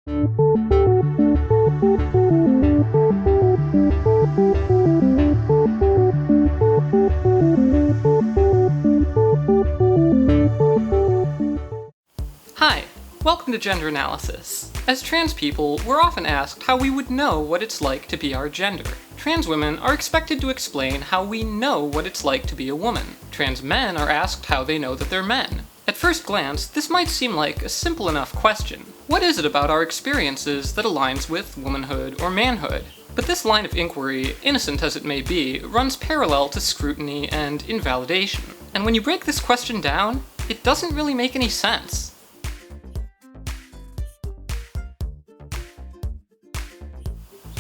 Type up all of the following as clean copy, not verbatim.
Hi, welcome to Gender Analysis. As trans people, we're often asked how we would know what it's like to be our gender. Trans women are expected to explain how we know what it's like to be a woman. Trans men are asked how they know that they're men. At first glance, this might seem like a simple enough question. What is it about our experiences that aligns with womanhood or manhood? But this line of inquiry, innocent as it may be, runs parallel to scrutiny and invalidation. And when you break this question down, it doesn't really make any sense.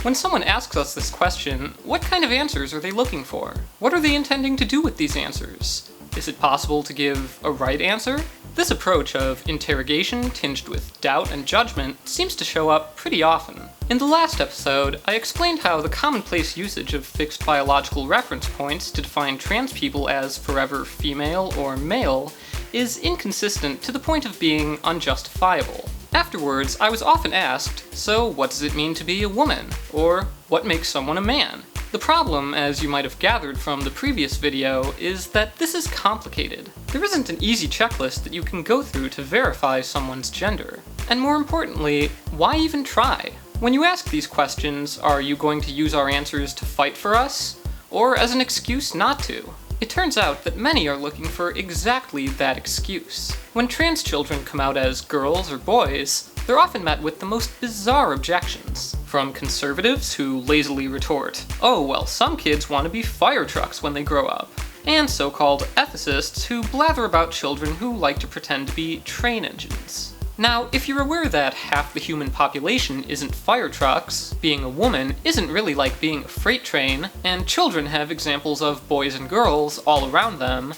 When someone asks us this question, what kind of answers are they looking for? What are they intending to do with these answers? Is it possible to give a right answer? This approach of interrogation tinged with doubt and judgment seems to show up pretty often. In the last episode, I explained how the commonplace usage of fixed biological reference points to define trans people as forever female or male is inconsistent to the point of being unjustifiable. Afterwards, I was often asked, so what does it mean to be a woman? Or what makes someone a man? The problem, as you might have gathered from the previous video, is that this is complicated. There isn't an easy checklist that you can go through to verify someone's gender. And more importantly, why even try? When you ask these questions, are you going to use our answers to fight for us? Or as an excuse not to? It turns out that many are looking for exactly that excuse. When trans children come out as girls or boys, they're often met with the most bizarre objections. From conservatives who lazily retort, "Oh, well, some kids want to be fire trucks when they grow up," and so-called ethicists who blather about children who like to pretend to be train engines. Now, if you're aware that half the human population isn't fire trucks, being a woman isn't really like being a freight train, and children have examples of boys and girls all around them,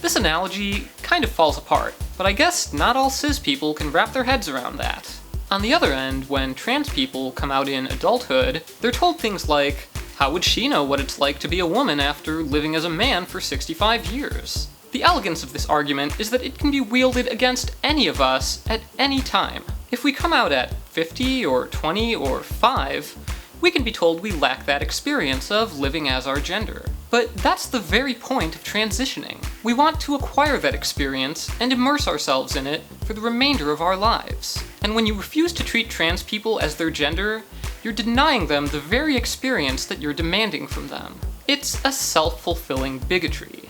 this analogy kind of falls apart. But I guess not all cis people can wrap their heads around that. On the other end, when trans people come out in adulthood, they're told things like, how would she know what it's like to be a woman after living as a man for 65 years? The elegance of this argument is that it can be wielded against any of us at any time. If we come out at 50 or 20 or 5, we can be told we lack that experience of living as our gender. But that's the very point of transitioning. We want to acquire that experience and immerse ourselves in it for the remainder of our lives. And when you refuse to treat trans people as their gender, you're denying them the very experience that you're demanding from them. It's a self-fulfilling bigotry.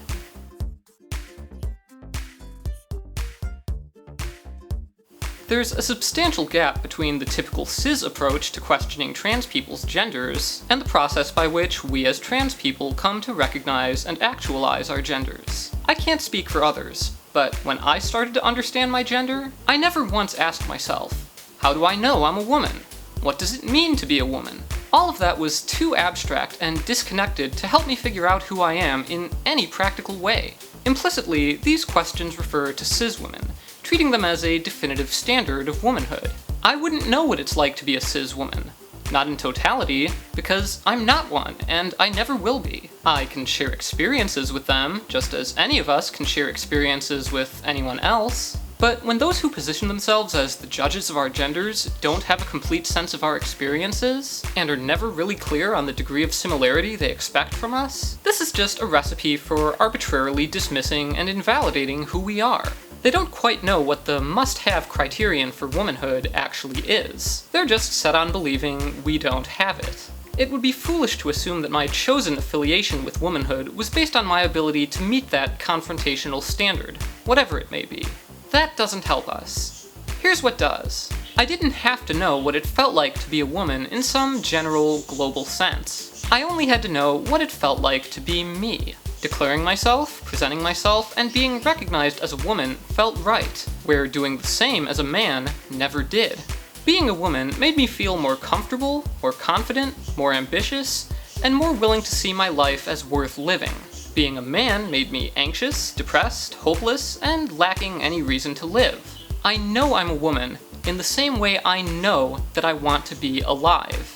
There's a substantial gap between the typical cis approach to questioning trans people's genders and the process by which we as trans people come to recognize and actualize our genders. I can't speak for others, but when I started to understand my gender, I never once asked myself, how do I know I'm a woman? What does it mean to be a woman? All of that was too abstract and disconnected to help me figure out who I am in any practical way. Implicitly, these questions refer to cis women, treating them as a definitive standard of womanhood. I wouldn't know what it's like to be a cis woman. Not in totality, because I'm not one, and I never will be. I can share experiences with them, just as any of us can share experiences with anyone else. But when those who position themselves as the judges of our genders don't have a complete sense of our experiences, and are never really clear on the degree of similarity they expect from us, this is just a recipe for arbitrarily dismissing and invalidating who we are. They don't quite know what the must-have criterion for womanhood actually is. They're just set on believing we don't have it. It would be foolish to assume that my chosen affiliation with womanhood was based on my ability to meet that confrontational standard, whatever it may be. That doesn't help us. Here's what does. I didn't have to know what it felt like to be a woman in some general, global sense. I only had to know what it felt like to be me. Declaring myself, presenting myself, and being recognized as a woman felt right, where doing the same as a man never did. Being a woman made me feel more comfortable, more confident, more ambitious, and more willing to see my life as worth living. Being a man made me anxious, depressed, hopeless, and lacking any reason to live. I know I'm a woman in the same way I know that I want to be alive.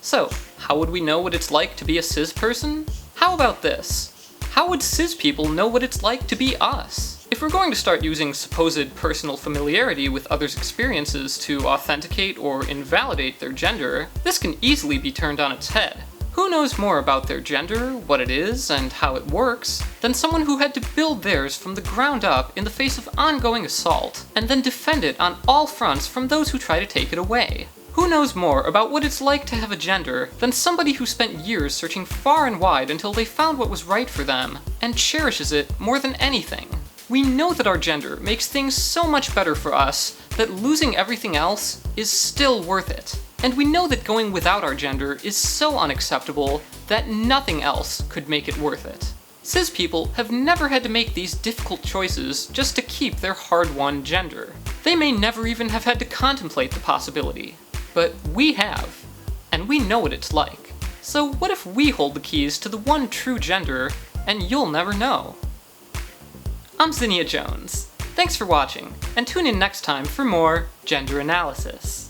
So, how would we know what it's like to be a cis person? How about this? How would cis people know what it's like to be us? If If we're going to start using supposed personal familiarity with others' experiences to authenticate or invalidate their gender, this can easily be turned on its head. Who knows more about their gender, what it is, and how it works, than someone who had to build theirs from the ground up in the face of ongoing assault, and then defend it on all fronts from those who try to take it away? Who knows more about what it's like to have a gender than somebody who spent years searching far and wide until they found what was right for them, and cherishes it more than anything? We know that our gender makes things so much better for us that losing everything else is still worth it. And we know that going without our gender is so unacceptable that nothing else could make it worth it. Cis people have never had to make these difficult choices just to keep their hard-won gender. They may never even have had to contemplate the possibility. But we have, and we know what it's like. So what if we hold the keys to the one true gender, and you'll never know? I'm Zinnia Jones. Thanks for watching, and tune in next time for more gender analysis.